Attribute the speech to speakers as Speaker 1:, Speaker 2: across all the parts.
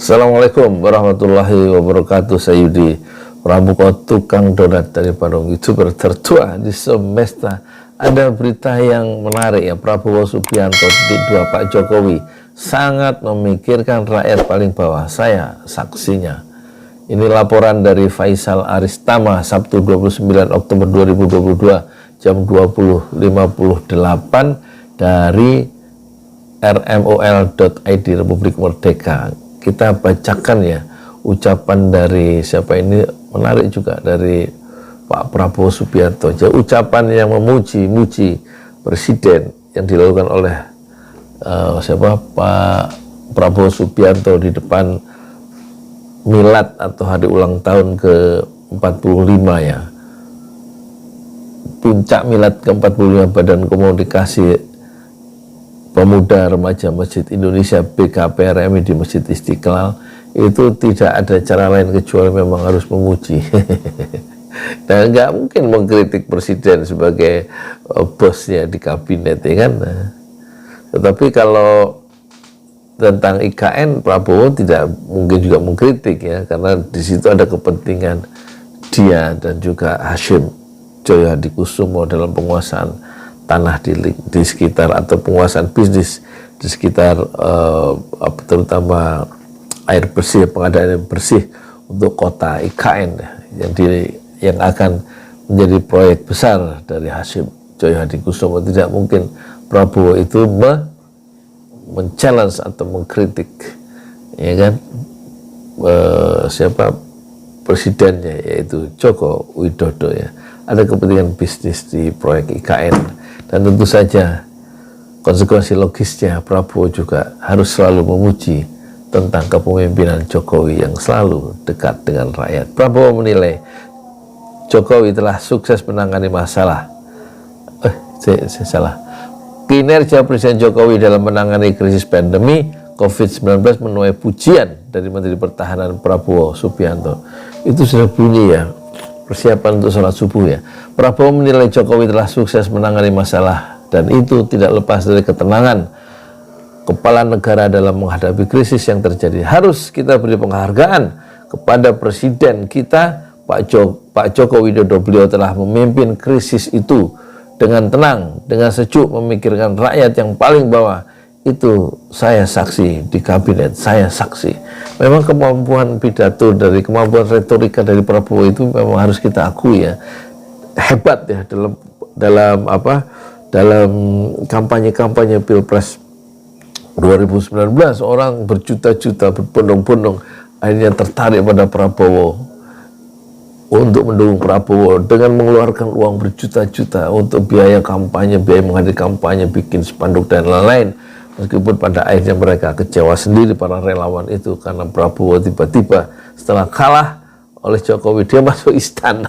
Speaker 1: Assalamualaikum warahmatullahi wabarakatuh. Saya Yudi Pramuko, tukang donat dari Bandung, YouTuber tertua di semesta. Ada berita yang menarik ya, Prabowo Subianto /2 Pak Jokowi sangat memikirkan rakyat paling bawah. Saya saksinya. Ini laporan dari Faisal Aristama, Sabtu 29 Oktober 2022 jam 20.58 dari rmol.id Republik Merdeka. Kita bacakan ya ucapan dari siapa ini, menarik juga, dari Pak Prabowo Subianto. Jadi ucapan yang memuji presiden yang dilakukan oleh Pak Prabowo Subianto di depan milad atau hari ulang tahun ke-45 ya. Puncak milad ke-45 Badan Komunikasi Pemuda Remaja Masjid Indonesia BKPRMI di Masjid Istiqlal, itu tidak ada cara lain kecuali memang harus memuji. Dan nggak mungkin mengkritik presiden sebagai bosnya di kabinet, ya kan. Tetapi kalau tentang IKN, Prabowo tidak mungkin juga mengkritik ya, karena di situ ada kepentingan dia dan juga Hashim Joyo Hadikusumo dalam penguasaan tanah di sekitar, atau penguasaan bisnis di sekitar terutama air bersih, pengadaan air bersih untuk kota IKN yang akan menjadi proyek besar dari Hashim Joyo Hadikusumo. Tidak mungkin Prabowo itu men-challenge atau mengkritik, ya kan, siapa presidennya, yaitu Joko Widodo ya. Ada kepentingan bisnis di proyek IKN. Dan tentu saja konsekuensi logisnya, Prabowo juga harus selalu memuji tentang kepemimpinan Jokowi yang selalu dekat dengan rakyat. Prabowo menilai Jokowi telah sukses menangani masalah. Kinerja Presiden Jokowi dalam menangani krisis pandemi COVID-19 menuai pujian dari Menteri Pertahanan Prabowo Subianto. Itu sudah bunyi ya, persiapan untuk sholat subuh ya. Prabowo menilai Jokowi telah sukses menangani masalah, dan itu tidak lepas dari ketenangan kepala negara dalam menghadapi krisis yang terjadi. Harus kita beri penghargaan kepada presiden kita, Pak Joko Widodo. Beliau telah memimpin krisis itu dengan tenang, dengan sejuk, memikirkan rakyat yang paling bawah. Itu saya saksi di kabinet, saya saksi. Memang kemampuan pidato dari, kemampuan retorika dari Prabowo itu memang harus kita akui ya, hebat ya dalam kampanye Pilpres 2019. Orang berjuta-juta, berbondong-bondong akhirnya tertarik pada Prabowo untuk mendukung Prabowo dengan mengeluarkan uang berjuta-juta untuk biaya kampanye, biaya menghadiri kampanye, bikin spanduk dan lain-lain. Meskipun pada akhirnya mereka kecewa sendiri, para relawan itu, karena Prabowo tiba-tiba setelah kalah oleh Jokowi, dia masuk istana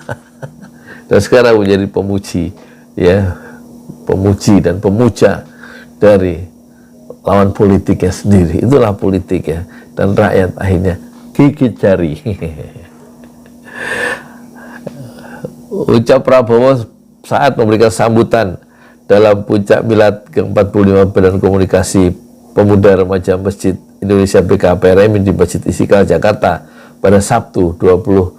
Speaker 1: dan sekarang menjadi pemuji ya, pemuji dan pemuja dari lawan politiknya sendiri. Itulah politik ya, dan rakyat akhirnya gigit jari. Ucap Prabowo saat memberikan sambutan dalam puncak milad ke-45 Badan Komunikasi Pemuda Remaja Masjid Indonesia BKPRMI di Masjid Istiqlal Jakarta pada Sabtu 29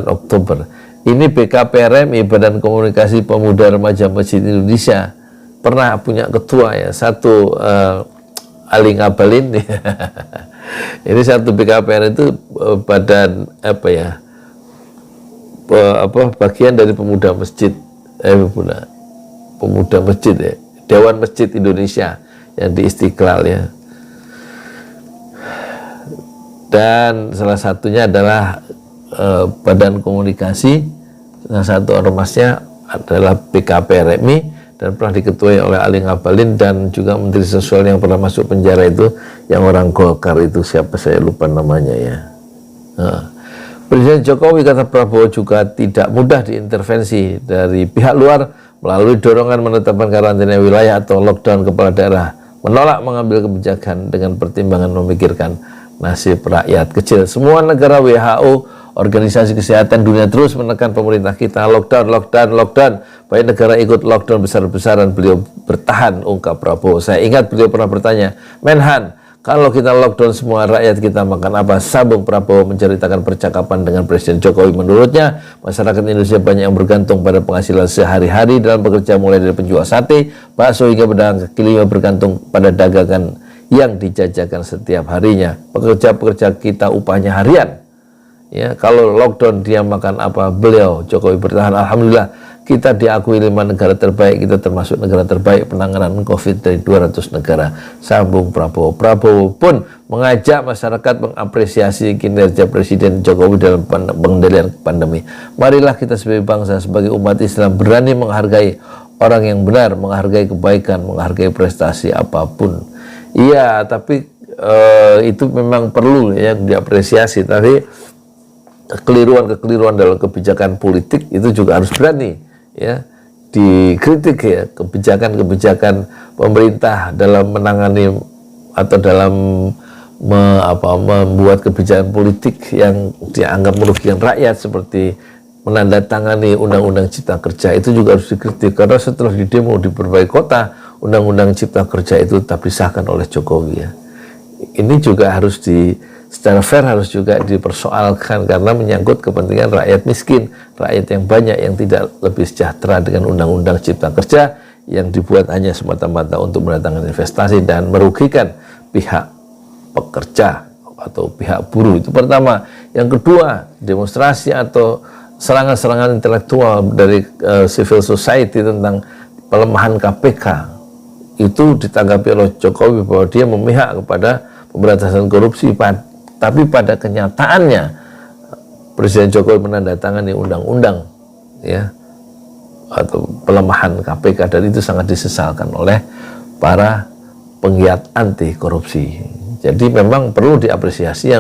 Speaker 1: Oktober. Ini BKPRMI, Badan Komunikasi Pemuda Remaja Masjid Indonesia, pernah punya ketua ya, satu Ali Ngabalin. Ini satu BKPR itu badan bagian dari pemuda masjid, pemuda masjid ya, Dewan Masjid Indonesia yang di Istiqlal ya. Dan salah satunya adalah Badan Komunikasi, salah satu ormasnya adalah BKPRMI, dan pernah diketuai oleh Ali Ngabalin, dan juga Menteri Sosial yang pernah masuk penjara itu, yang orang Golkar itu, siapa saya lupa namanya ya. Presiden Jokowi, kata Prabowo, juga tidak mudah diintervensi dari pihak luar melalui dorongan menetapkan karantina wilayah atau lockdown. Kepala daerah menolak mengambil kebijakan dengan pertimbangan memikirkan nasib rakyat kecil. Semua negara, WHO, Organisasi Kesehatan Dunia terus menekan pemerintah kita, lockdown. Banyak negara ikut lockdown besar-besaran, beliau bertahan, ungkap Prabowo. Saya ingat beliau pernah bertanya, Menhan, Kalau kita lockdown semua, rakyat kita makan apa? Sambung Prabowo menceritakan percakapan dengan Presiden Jokowi. Menurutnya, masyarakat Indonesia banyak yang bergantung pada penghasilan sehari-hari dalam bekerja, mulai dari penjual sate, bakso hingga pedagang kaki lima bergantung pada dagangan yang dijajakan setiap harinya. Pekerja-pekerja kita upahnya harian. Ya, kalau lockdown dia makan apa? Beliau Jokowi bertahan. Alhamdulillah, kita diakui 5 negara terbaik, kita termasuk negara terbaik penanganan COVID dari 200 negara. Sambung Prabowo. Prabowo pun mengajak masyarakat mengapresiasi kinerja Presiden Jokowi dalam pengendalian pandemi. Marilah kita sebagai bangsa, sebagai umat Islam berani menghargai orang yang benar, menghargai kebaikan, menghargai prestasi apapun. Iya, tapi itu memang perlu ya diapresiasi, tapi kekeliruan dalam kebijakan politik itu juga harus berani ya dikritik ya, kebijakan pemerintah dalam menangani atau dalam membuat kebijakan politik yang dianggap merugikan rakyat, seperti menandatangani Undang-Undang Cipta Kerja, itu juga harus dikritik, karena setelah didemo di berbagai kota, Undang-Undang Cipta Kerja itu tetap disahkan oleh Jokowi ya. Ini juga harus secara fair harus juga dipersoalkan, karena menyangkut kepentingan rakyat miskin, rakyat yang banyak yang tidak lebih sejahtera dengan Undang-Undang Cipta Kerja yang dibuat hanya semata-mata untuk mendatangkan investasi dan merugikan pihak pekerja atau pihak buruh. Itu pertama. Yang kedua, demonstrasi atau serangan-serangan intelektual dari civil society tentang pelemahan KPK itu ditanggapi oleh Jokowi bahwa dia memihak kepada pemberantasan korupsi. Tapi pada kenyataannya Presiden Jokowi menandatangani undang-undang ya atau pelemahan KPK, dan itu sangat disesalkan oleh para penggiat anti korupsi. Jadi memang perlu diapresiasi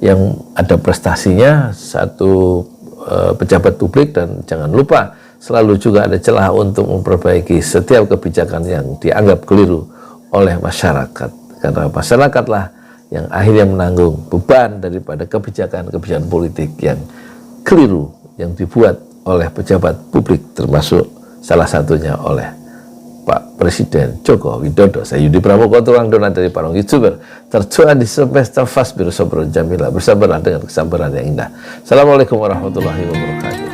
Speaker 1: yang ada prestasinya satu pejabat publik, dan jangan lupa selalu juga ada celah untuk memperbaiki setiap kebijakan yang dianggap keliru oleh masyarakat, karena masyarakatlah yang akhirnya menanggung beban daripada kebijakan-kebijakan politik yang keliru yang dibuat oleh pejabat publik, termasuk salah satunya oleh Pak Presiden Joko Widodo. Saya Yudi Pramuko, tukang donat dari Parong YouTuber, tertua di semester fast biru sobrol Jamila. Bersabarlah dengan kesabaran yang indah. Assalamualaikum warahmatullahi wabarakatuh.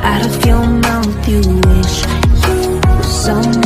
Speaker 2: Out of your mouth you wish you were someone